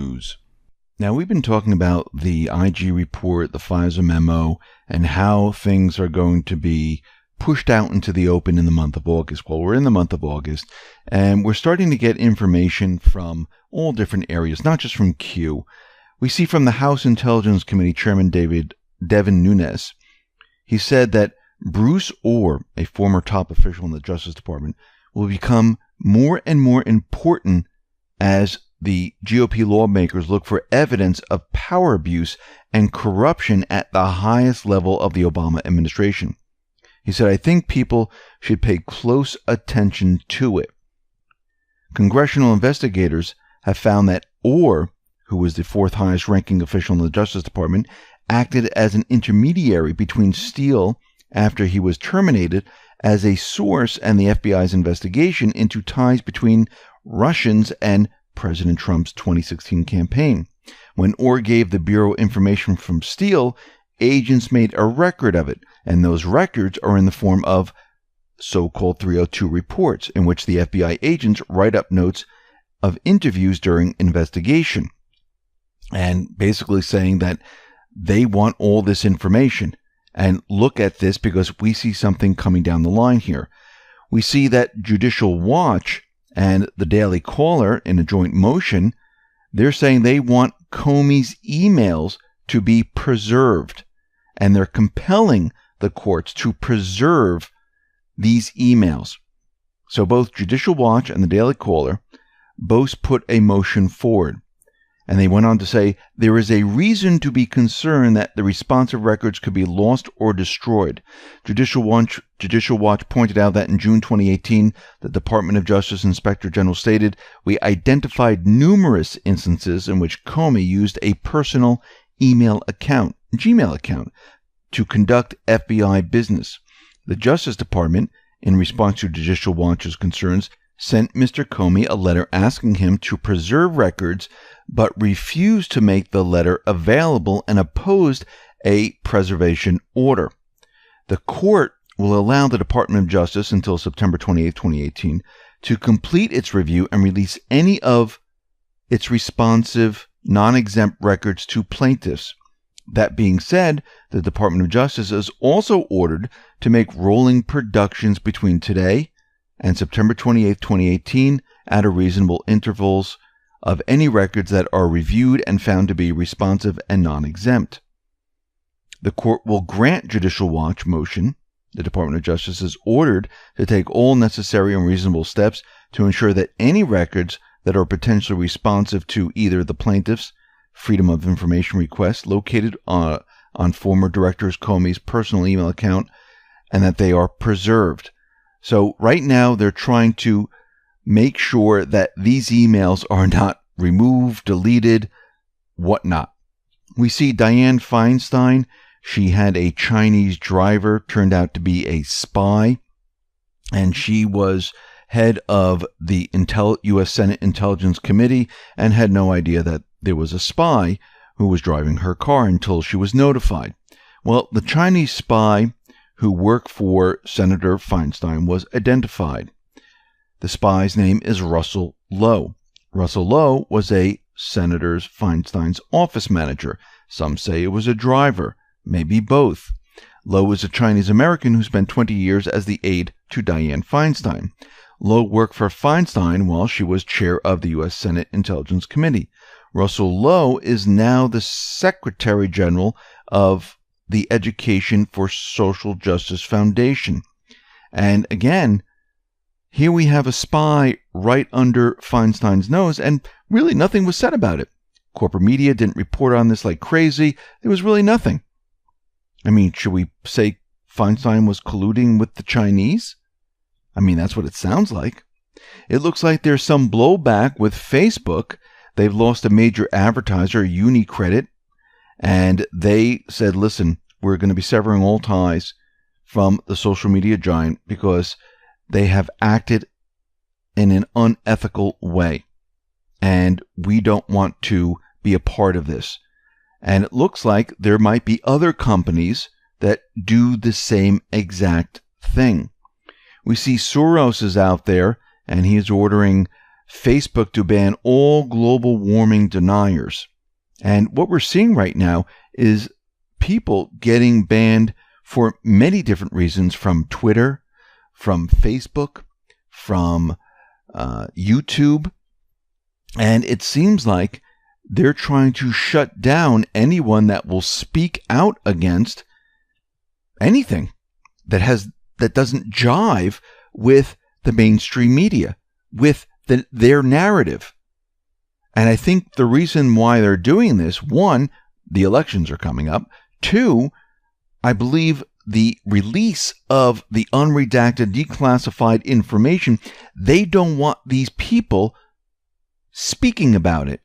News. Now, we've been talking about the IG report, the FISA memo, and how things are going to be pushed out into the open in the month of August. Well, we're in the month of August, and we're starting to get information from all different areas, not just from Q. We see from the House Intelligence Committee Chairman Devin Nunes, he said that Bruce Orr, a former top official in the Justice Department, will become more and more important as the GOP lawmakers look for evidence of power abuse and corruption at the highest level of the Obama administration. He said, I think people should pay close attention to it. Congressional investigators have found that Orr, who was the fourth highest ranking official in the Justice Department, acted as an intermediary between Steele after he was terminated as a source and the FBI's investigation into ties between Russians and President Trump's 2016 campaign. When Orr gave the Bureau information from Steele, agents made a record of it, and those records are in the form of so-called 302 reports, in which the FBI agents write up notes of interviews during investigation, and basically saying that they want all this information. And look at this, because we see something coming down the line here. We see that Judicial Watch and the Daily Caller, in a joint motion, they're saying they want Comey's emails to be preserved. And they're compelling the courts to preserve these emails. So both Judicial Watch and the Daily Caller both put a motion forward. And they went on to say, there is a reason to be concerned that the responsive records could be lost or destroyed. Judicial Watch pointed out that in June 2018, the Department of Justice Inspector General stated, we identified numerous instances in which Comey used a personal email account, Gmail account, to conduct FBI business. The Justice Department, in response to Judicial Watch's concerns, sent Mr. Comey a letter asking him to preserve records, but refused to make the letter available and opposed a preservation order. The court will allow the Department of Justice until September 28, 2018, to complete its review and release any of its responsive, non-exempt records to plaintiffs. That being said, the Department of Justice is also ordered to make rolling productions between today and September 28, 2018, at a reasonable intervals of any records that are reviewed and found to be responsive and non-exempt. The court will grant Judicial Watch motion. The Department of Justice is ordered to take all necessary and reasonable steps to ensure that any records that are potentially responsive to either the plaintiff's Freedom of Information request located on former Director Comey's personal email account, and that they are preserved. So right now they're trying to make sure that these emails are not removed, deleted, whatnot. We see Dianne Feinstein. She had a Chinese driver, turned out to be a spy, and she was head of the U.S. Senate Intelligence Committee and had no idea that there was a spy who was driving her car until she was notified. Well, the Chinese spy who worked for Senator Feinstein was identified. The spy's name is Russell Lowe. Russell Lowe was a Senator Feinstein's office manager. Some say it was a driver, maybe both. Lowe is a Chinese American who spent 20 years as the aide to Dianne Feinstein. Lowe worked for Feinstein while she was chair of the U.S. Senate Intelligence Committee. Russell Lowe is now the Secretary General of the Education for Social Justice Foundation. And again, here we have a spy right under Feinstein's nose, and really nothing was said about it. Corporate media didn't report on this like crazy. There was really nothing. I mean, should we say Feinstein was colluding with the Chinese? I mean, that's what it sounds like. It looks like there's some blowback with Facebook. They've lost a major advertiser, UniCredit, and they said, listen, we're going to be severing all ties from the social media giant because they have acted in an unethical way, and we don't want to be a part of this. And it looks like there might be other companies that do the same exact thing. We see Soros is out there, and he is ordering Facebook to ban all global warming deniers. And what we're seeing right now is people getting banned for many different reasons, from Twitter, from Facebook, from YouTube. And it seems like they're trying to shut down anyone that will speak out against anything that doesn't jive with the mainstream media, with their narrative. And I think the reason why they're doing this, one, the elections are coming up. Two, I believe the release of the unredacted, declassified information, they don't want these people speaking about it.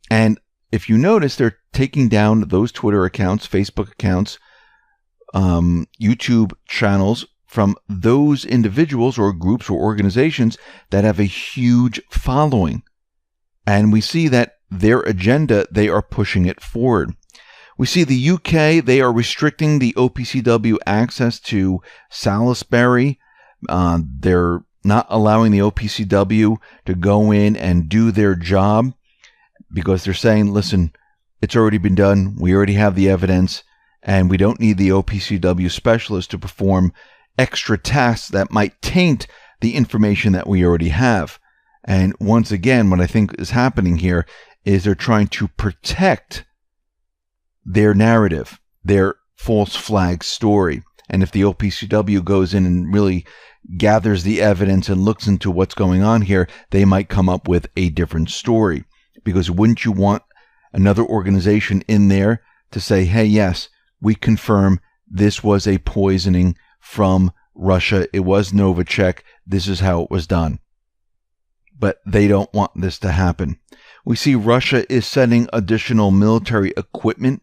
And if you notice, they're taking down those Twitter accounts, Facebook accounts, YouTube channels from those individuals or groups or organizations that have a huge following. And we see that their agenda, they are pushing it forward. We see the UK, they are restricting the OPCW access to Salisbury. They're not allowing the OPCW to go in and do their job because they're saying, listen, it's already been done. We already have the evidence, and we don't need the OPCW specialist to perform extra tasks that might taint the information that we already have. And once again, what I think is happening here is they're trying to protect their narrative, their false flag story. And if the OPCW goes in and really gathers the evidence and looks into what's going on here, they might come up with a different story. Because wouldn't you want another organization in there to say, hey, yes, we confirm this was a poisoning from Russia. It was Novichok. This is how it was done. But they don't want this to happen. We see Russia is sending additional military equipment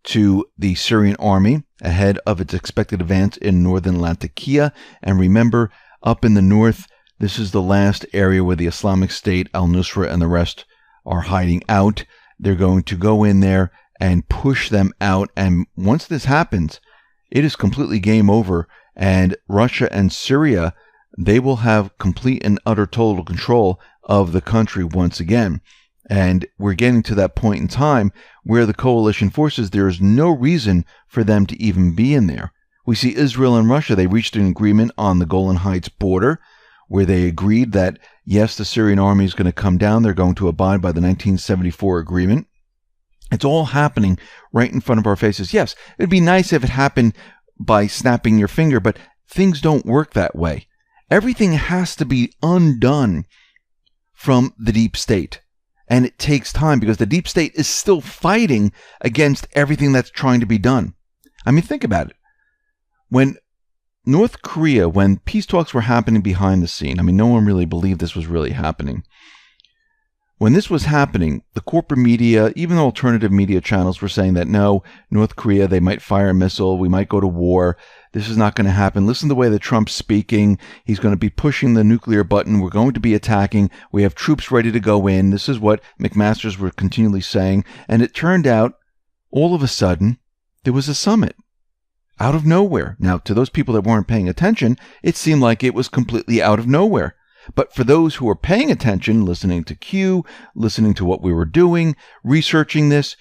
to the Syrian army ahead of its expected advance in northern Latakia. And remember, up in the north, this is the last area where the Islamic State, al-Nusra, and the rest are hiding out. They're going to go in there and push them out. And once this happens, it is completely game over. And Russia and Syria, they will have complete and utter total control of the country once again. And we're getting to that point in time where the coalition forces, there is no reason for them to even be in there. We see Israel and Russia, they reached an agreement on the Golan Heights border where they agreed that, yes, the Syrian army is going to come down. They're going to abide by the 1974 agreement. It's all happening right in front of our faces. Yes, it'd be nice if it happened by snapping your finger, but things don't work that way. Everything has to be undone from the deep state. And it takes time because the deep state is still fighting against everything that's trying to be done. I mean, think about it. When North Korea, when peace talks were happening behind the scene, I mean, no one really believed this was really happening. When this was happening, the corporate media, even the alternative media channels were saying that, no, North Korea, they might fire a missile, we might go to war. This is not going to happen. Listen to the way that Trump's speaking. He's going to be pushing the nuclear button. We're going to be attacking. We have troops ready to go in. This is what McMaster's were continually saying. And it turned out, all of a sudden, there was a summit out of nowhere. Now, to those people that weren't paying attention, it seemed like it was completely out of nowhere. But for those who were paying attention, listening to Q, listening to what we were doing, researching this,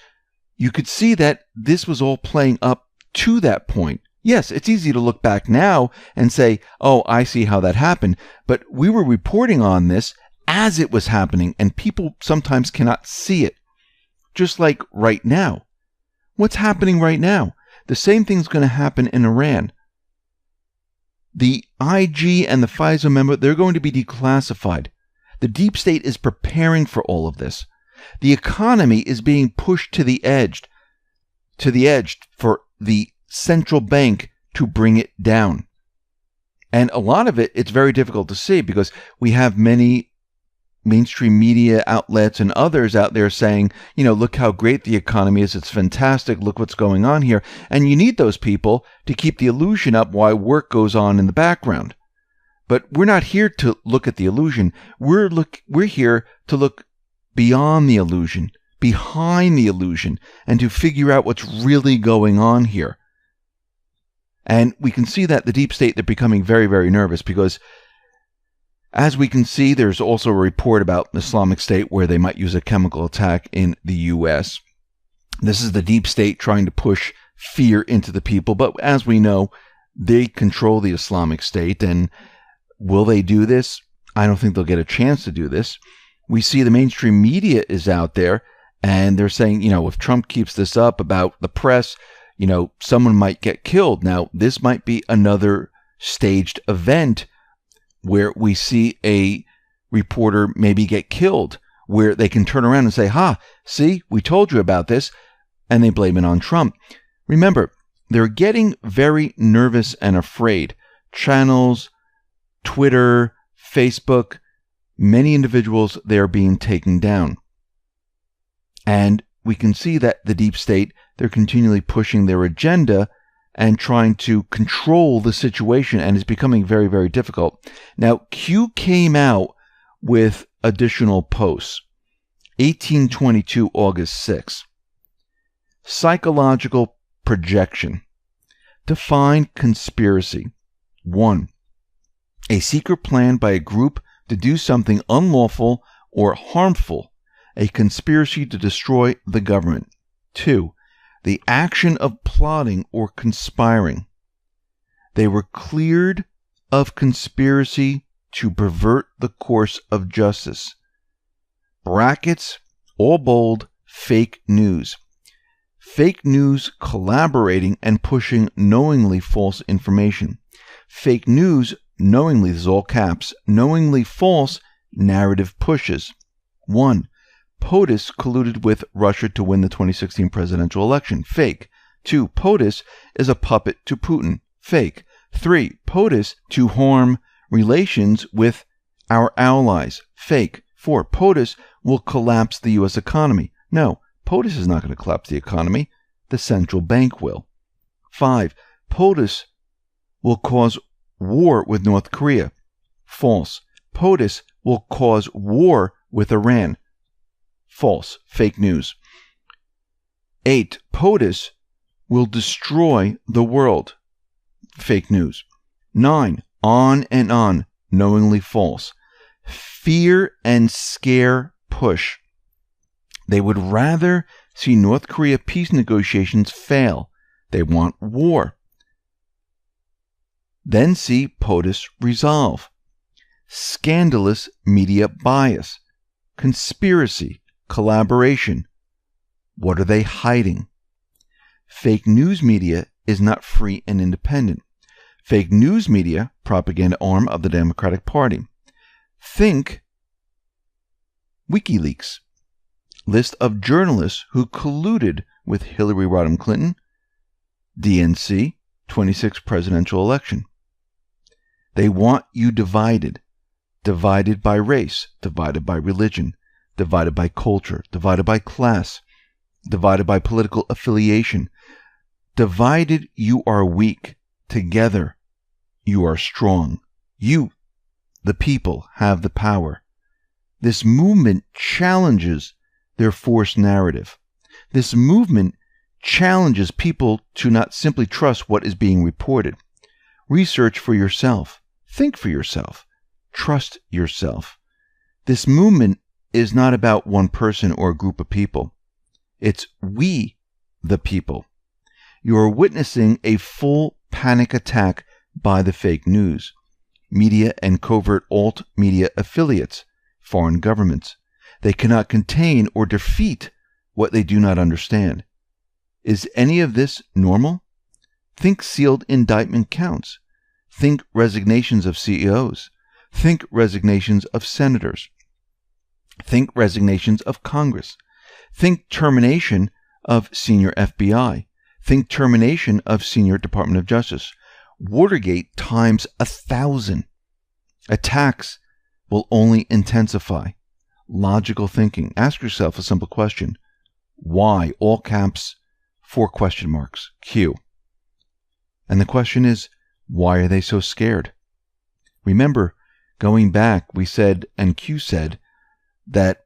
you could see that this was all playing up to that point. Yes, it's easy to look back now and say, oh, I see how that happened. But we were reporting on this as it was happening, and people sometimes cannot see it. Just like right now. What's happening right now? The same thing's going to happen in Iran. The IG and the FISA memo, they're going to be declassified. The deep state is preparing for all of this. The economy is being pushed to the edge for the central bank to bring it down. And a lot of it, it's very difficult to see because we have many mainstream media outlets and others out there saying, you know, look how great the economy is. It's fantastic. Look what's going on here. And you need those people to keep the illusion up while work goes on in the background. But we're not here to look at the illusion. We're here to look beyond the illusion, behind the illusion, and to figure out what's really going on here. And we can see that the deep state, they're becoming very, very nervous because As we can see, there's also a report about Islamic State where they might use a chemical attack in the U.S. This is the deep state trying to push fear into the people. But as we know, they control the Islamic State. And will they do this? I don't think they'll get a chance to do this. We see the mainstream media is out there and they're saying, if Trump keeps this up about the press, someone might get killed. Now, this might be another staged event where we see a reporter maybe get killed, where they can turn around and say, see, we told you about this, and they blame it on Trump. Remember, they're getting very nervous and afraid. Channels, Twitter, Facebook, many individuals, they're being taken down. And we can see that the deep state, they're continually pushing their agenda and trying to control the situation, and it's becoming very, very difficult. Now, Q came out with additional posts. 1822, August 6. Psychological projection. Define conspiracy. 1. A secret plan by a group to do something unlawful or harmful. A conspiracy to destroy the government. 2. The action of plotting or conspiring. They were cleared of conspiracy to pervert the course of justice. Brackets, all bold, fake news. Fake news collaborating and pushing knowingly false information. Fake news knowingly, this is all caps, knowingly false narrative pushes. 1. POTUS colluded with Russia to win the 2016 presidential election. Fake. 2. POTUS is a puppet to Putin. Fake. 3. POTUS to harm relations with our allies. Fake. 4. POTUS will collapse the U.S. economy. No, POTUS is not going to collapse the economy. The central bank will. 5. POTUS will cause war with North Korea. False. POTUS will cause war with Iran. False. Fake news. 8. POTUS will destroy the world. Fake news. 9. On and on. Knowingly false. Fear and scare push. They would rather see North Korea peace negotiations fail. They want war. Then see POTUS resolve. Scandalous media bias. Conspiracy. Collaboration. What are they hiding? Fake news media is not free and independent. Fake news media, propaganda arm of the Democratic Party. Think WikiLeaks. List of journalists who colluded with Hillary Rodham Clinton. DNC, 26th presidential election. They want you divided. Divided by race, divided by religion, divided by culture, divided by class, divided by political affiliation. Divided, you are weak. Together, you are strong. You, the people, have the power. This movement challenges their forced narrative. This movement challenges people to not simply trust what is being reported. Research for yourself. Think for yourself. Trust yourself. This movement is not about one person or a group of people. It's we, the people. You are witnessing a full panic attack by the fake news, media and covert alt media affiliates, foreign governments. They cannot contain or defeat what they do not understand. Is any of this normal? Think sealed indictment counts. Think resignations of CEOs. Think resignations of senators. Think resignations of Congress. Think termination of senior FBI. Think termination of senior Department of Justice. Watergate times 1,000. Attacks will only intensify. Logical thinking. Ask yourself a simple question. Why? All caps, 4 question marks. Q. And the question is, why are they so scared? Remember, going back, we said, and Q said, that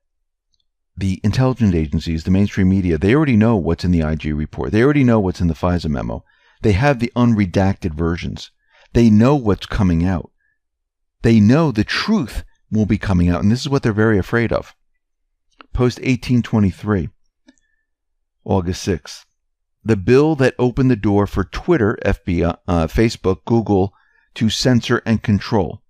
the intelligence agencies, the mainstream media, they already know what's in the IG report. They already know what's in the FISA memo. They have the unredacted versions. They know what's coming out. they know the truth will be coming out, and this is what they're very afraid of. Post 1823, August 6th. The bill that opened the door for Twitter, Facebook, Google to censor and control.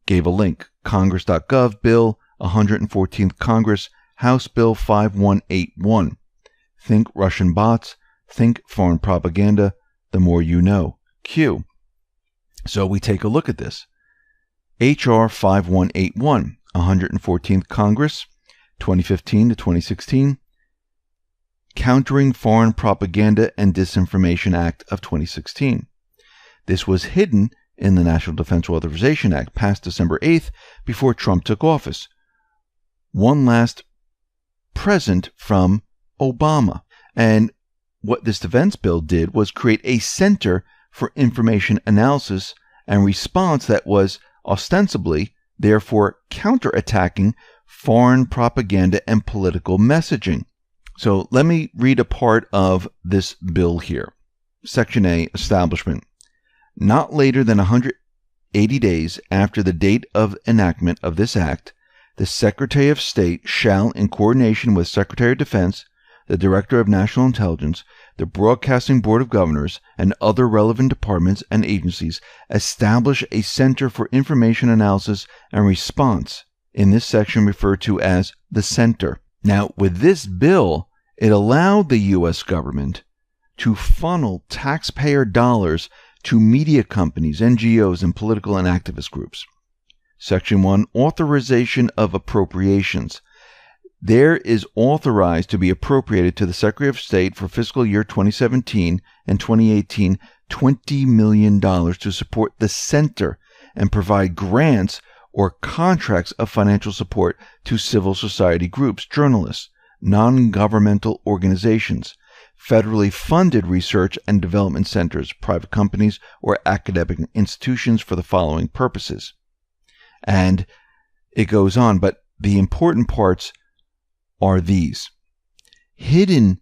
Gave a link. Congress.gov, Bill 114th Congress, House Bill 5181. Think Russian bots, think foreign propaganda, the more you know. Q. So we take a look at this. H.R. 5181, 114th Congress, 2015 to 2016. Countering Foreign Propaganda and Disinformation Act of 2016. This was hidden in the National Defense Authorization Act passed December 8th before Trump took office. One last present from Obama. And what this defense bill did was create a Center for Information Analysis and Response that was ostensibly, therefore, counterattacking foreign propaganda and political messaging. So let me read a part of this bill here. Section A, Establishment. Not later than 180 days after the date of enactment of this act, the Secretary of State shall, in coordination with Secretary of Defense, the Director of National Intelligence, the Broadcasting Board of Governors, and other relevant departments and agencies, establish a Center for Information Analysis and Response, in this section referred to as the Center. Now, with this bill, it allowed the U.S. government to funnel taxpayer dollars to media companies, NGOs, and political and activist groups. Section 1, Authorization of Appropriations. There is authorized to be appropriated to the Secretary of State for fiscal year 2017 and 2018 $20 million to support the Center and provide grants or contracts of financial support to civil society groups, journalists, non-governmental organizations, federally funded research and development centers, private companies, or academic institutions for the following purposes. And it goes on, but the important parts are these. Hidden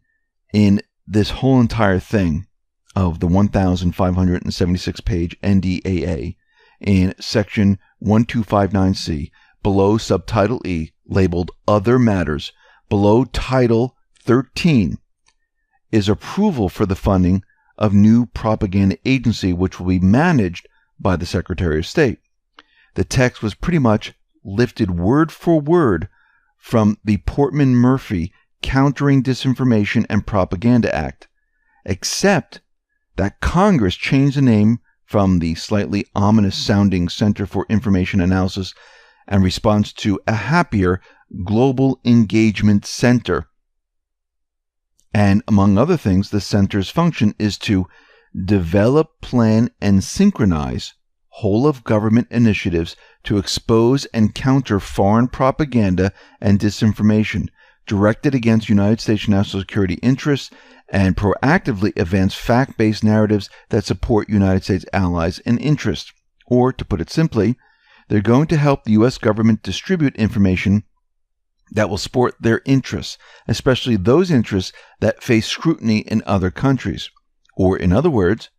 in this whole entire thing of the 1,576-page NDAA in section 1259C, below subtitle E, labeled Other Matters, below Title 13, is approval for the funding of new propaganda agency which will be managed by the Secretary of State. The text was pretty much lifted word for word from the Portman-Murphy Countering Disinformation and Propaganda Act, except that Congress changed the name from the slightly ominous-sounding Center for Information Analysis and Response to a happier Global Engagement Center. And among other things, the center's function is to develop, plan, and synchronize whole-of-government initiatives to expose and counter foreign propaganda and disinformation directed against United States national security interests and proactively advance fact-based narratives that support United States allies and interests. Or, to put it simply, they're going to help the U.S. government distribute information that will support their interests, especially those interests that face scrutiny in other countries. Or, in other words,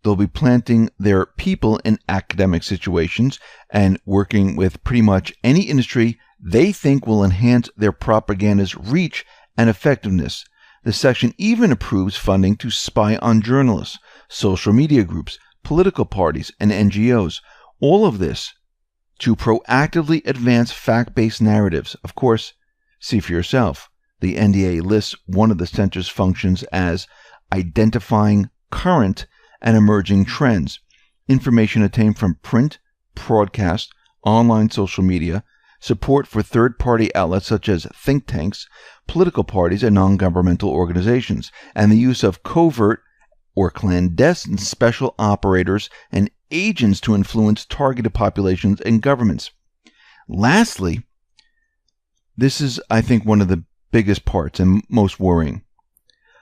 they'll be planting their people in academic situations and working with pretty much any industry they think will enhance their propaganda's reach and effectiveness. The section even approves funding to spy on journalists, social media groups, political parties, and NGOs. All of this to proactively advance fact-based narratives. Of course, see for yourself. The NDA lists one of the center's functions as identifying current and emerging trends, information obtained from print, broadcast, online social media, support for third-party outlets such as think tanks, political parties, and non-governmental organizations, and the use of covert or clandestine special operators and agents to influence targeted populations and governments. Lastly, this is, I think, one of the biggest parts and most worrying.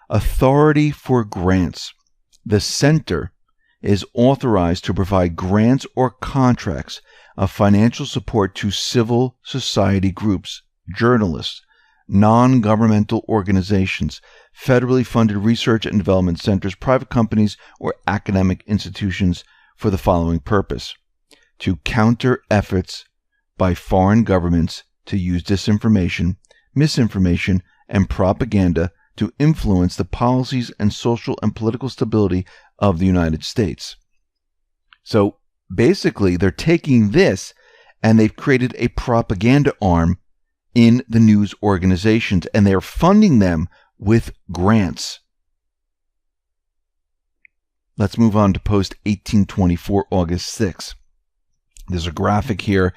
Authority for grants. The center is authorized to provide grants or contracts of financial support to civil society groups, journalists, non-governmental organizations, federally funded research and development centers, private companies, or academic institutions for the following purpose: to counter efforts by foreign governments to use disinformation, misinformation, and propaganda to influence the policies and social and political stability of the United States. So basically, they're taking this and they've created a propaganda arm in the news organizations, and they're funding them with grants. Let's move on to post 1824, August 6. There's a graphic here.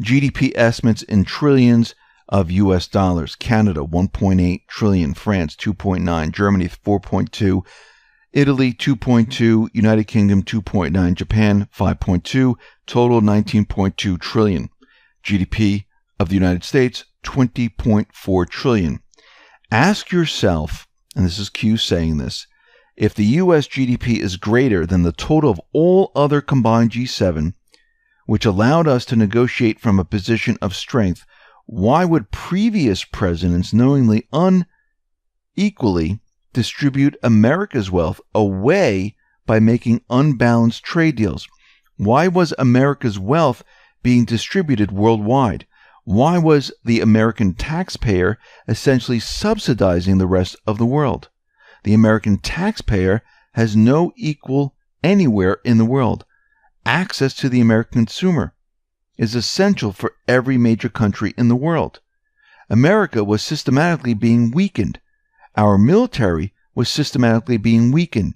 GDP estimates in trillions of US dollars. Canada, 1.8 trillion. France, 2.9. Germany, 4.2. Italy, 2.2. United Kingdom, 2.9. Japan, 5.2. Total, 19.2 trillion. GDP of the United States, 20.4 trillion. Ask yourself, and this is Q saying this, if the U.S. GDP is greater than the total of all other combined G7, which allowed us to negotiate from a position of strength, why would previous presidents knowingly unequally distribute America's wealth away by making unbalanced trade deals? Why was America's wealth being distributed worldwide? Why was the American taxpayer essentially subsidizing the rest of the world? The American taxpayer has no equal anywhere in the world. Access to the American consumer is essential for every major country in the world. America was systematically being weakened. Our military was systematically being weakened.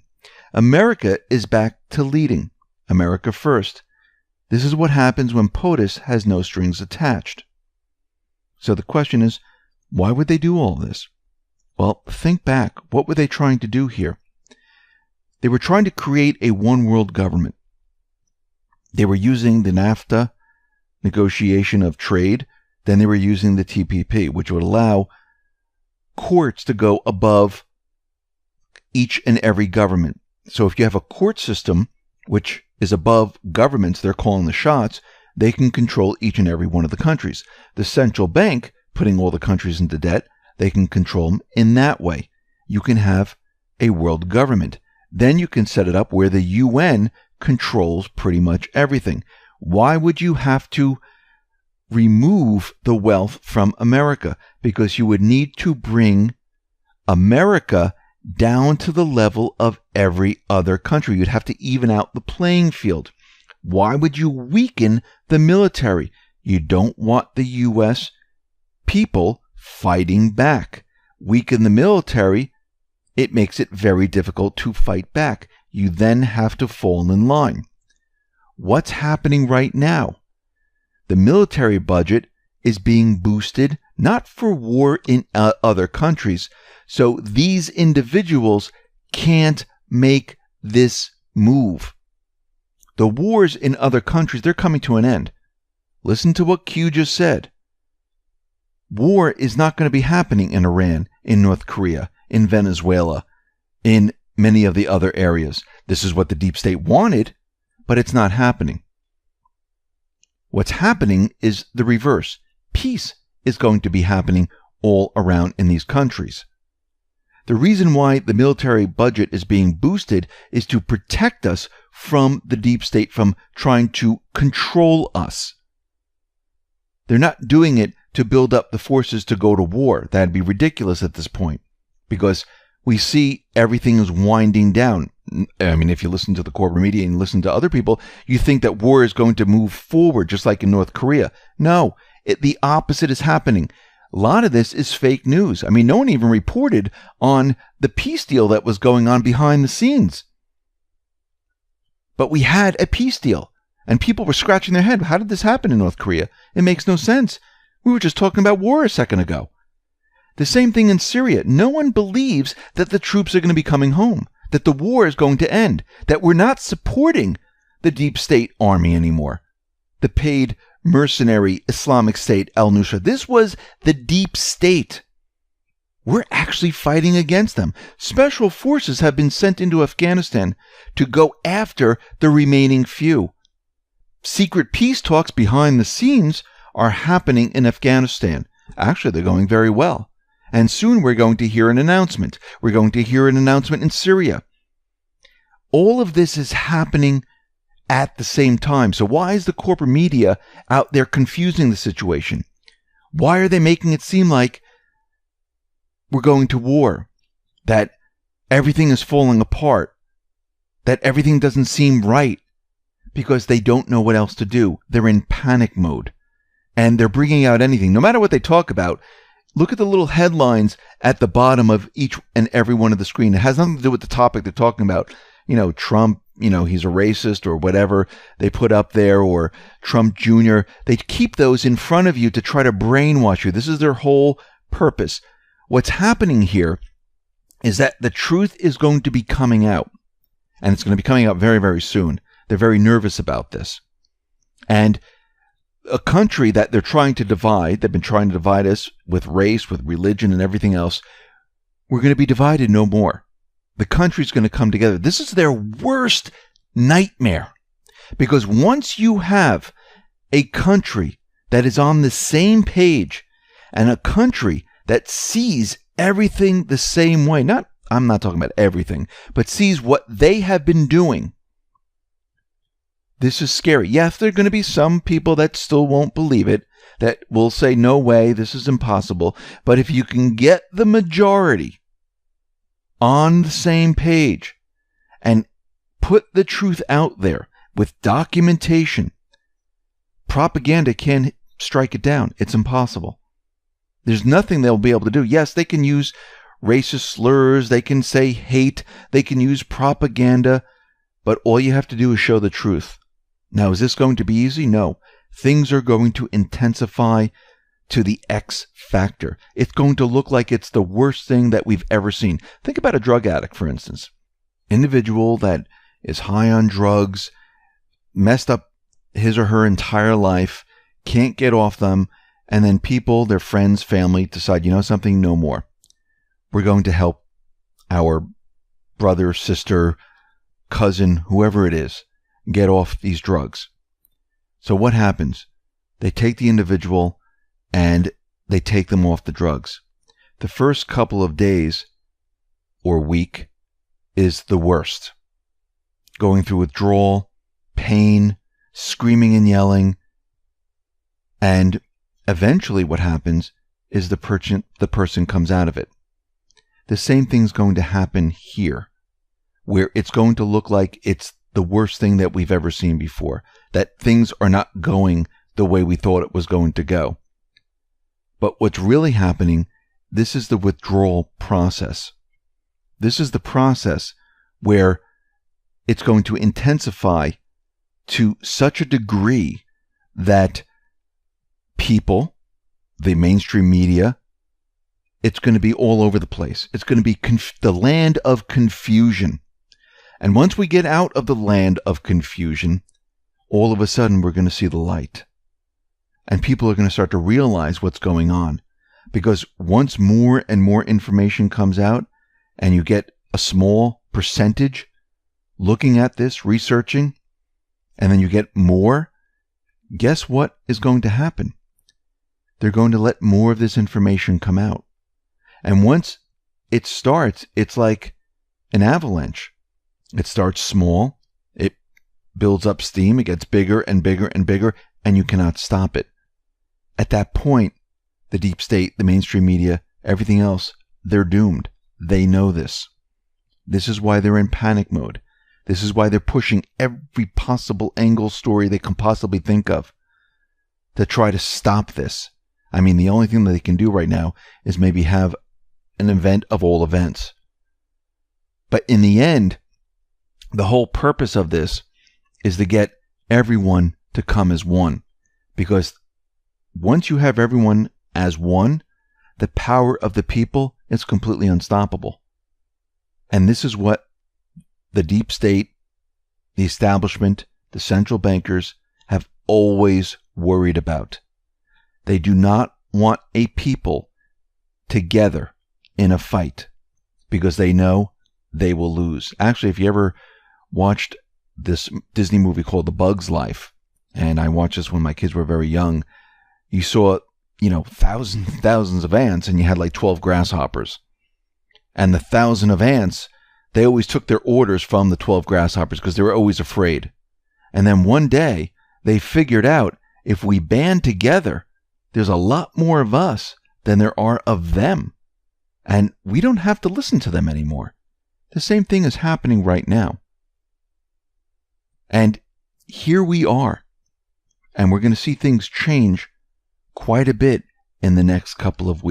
America is back to leading. America first. This is what happens when POTUS has no strings attached. So the question is, why would they do all this? Well, think back. What were they trying to do here? They were trying to create a one-world government. They were using the NAFTA negotiation of trade. Then they were using the TPP, which would allow courts to go above each and every government. So if you have a court system which is above governments, they're calling the shots, they can control each and every one of the countries. The central bank, putting all the countries into debt, they can control them in that way. You can have a world government. Then you can set it up where the UN controls pretty much everything. Why would you have to remove the wealth from America? Because you would need to bring America down to the level of every other country. You'd have to even out the playing field. Why would you weaken the military? You don't want the U.S. people fighting back. Weaken the military, it makes it very difficult to fight back. You then have to fall in line. What's happening right now? The military budget is being boosted, not for war in other countries. So these individuals can't make this move. The wars in other countries, they're coming to an end. Listen to what Q just said. War is not going to be happening in Iran, in North Korea, in Venezuela, in many of the other areas. This is what the deep state wanted, but it's not happening. What's happening is the reverse. Peace is going to be happening all around in these countries. The reason why the military budget is being boosted is to protect us from the deep state, from trying to control us. They're not doing it to build up the forces to go to war. That'd be ridiculous at this point, because we see everything is winding down. I mean, if you listen to the corporate media and listen to other people, you think that war is going to move forward, just like in North Korea. No, the opposite is happening. A lot of this is fake news. I mean, no one even reported on the peace deal that was going on behind the scenes. But we had a peace deal, and people were scratching their head. How did this happen in North Korea? It makes no sense. We were just talking about war a second ago. The same thing in Syria. No one believes that the troops are going to be coming home, that the war is going to end, that we're not supporting the deep state army anymore, the paid mercenary Islamic State al-Nusra. This was the deep state. We're actually fighting against them. Special forces have been sent into Afghanistan to go after the remaining few. Secret peace talks behind the scenes are happening in Afghanistan. Actually, they're going very well. And soon we're going to hear an announcement. We're going to hear an announcement in Syria. All of this is happening at the same time. So why is the corporate media out there confusing the situation? Why are they making it seem like we're going to war, that everything is falling apart, that everything doesn't seem right? Because they don't know what else to do. They're in panic mode, and they're bringing out anything. No matter what they talk about, look at the little headlines at the bottom of each and every one of the screen. It has nothing to do with the topic they're talking about. Trump, he's a racist or whatever they put up there, or Trump Jr. They keep those in front of you to try to brainwash you. This is their whole purpose. What's happening here is that the truth is going to be coming out, and it's going to be coming out very, very soon. They're very nervous about this. And a country that they're trying to divide, they've been trying to divide us with race, with religion, and everything else. We're going to be divided no more. The country's going to come together. This is their worst nightmare. Because once you have a country that is on the same page, and a country that sees everything the same way, I'm not talking about everything, but sees what they have been doing, this is scary. Yes, there are going to be some people that still won't believe it, that will say, no way, this is impossible. But if you can get the majority on the same page and put the truth out there with documentation, propaganda can't strike it down. It's impossible. There's nothing they'll be able to do. Yes, they can use racist slurs, they can say hate, they can use propaganda, but all you have to do is show the truth. Now, is this going to be easy? No. Things are going to intensify to the X factor. It's going to look like it's the worst thing that we've ever seen. Think about a drug addict, for instance. Individual that is high on drugs, messed up his or her entire life, can't get off them, and then people, their friends, family, decide, something, no more. We're going to help our brother, sister, cousin, whoever it is, get off these drugs. So what happens? They take the individual and they take them off the drugs. The first couple of days or week is the worst. Going through withdrawal, pain, screaming and yelling, and eventually what happens is the person comes out of it. The same thing's going to happen here, where it's going to look like it's the worst thing that we've ever seen before, that things are not going the way we thought it was going to go. But what's really happening, this is the withdrawal process. This is the process where it's going to intensify to such a degree that people, the mainstream media, it's going to be all over the place. It's going to be the land of confusion. And once we get out of the land of confusion, all of a sudden we're going to see the light. And people are going to start to realize what's going on. Because once more and more information comes out, and you get a small percentage looking at this, researching, and then you get more, guess what is going to happen? They're going to let more of this information come out. And once it starts, it's like an avalanche. It starts small, it builds up steam, it gets bigger and bigger and bigger, and you cannot stop it. At that point, the deep state, the mainstream media, everything else, they're doomed. They know this. This is why they're in panic mode. This is why they're pushing every possible angle story they can possibly think of to try to stop this. I mean, the only thing that they can do right now is maybe have an event of all events. But in the end, the whole purpose of this is to get everyone to come as one. Because once you have everyone as one, the power of the people is completely unstoppable. And this is what the deep state, the establishment, the central bankers have always worried about. They do not want a people together in a fight because they know they will lose. Actually, if you ever watched this Disney movie called The Bug's Life, and I watched this when my kids were very young, you saw, thousands and thousands of ants, and you had like 12 grasshoppers. And the 1,000 of ants, they always took their orders from the 12 grasshoppers because they were always afraid. And then one day they figured out if we band together, there's a lot more of us than there are of them. And we don't have to listen to them anymore. The same thing is happening right now. And here we are. And we're going to see things change quite a bit in the next couple of weeks.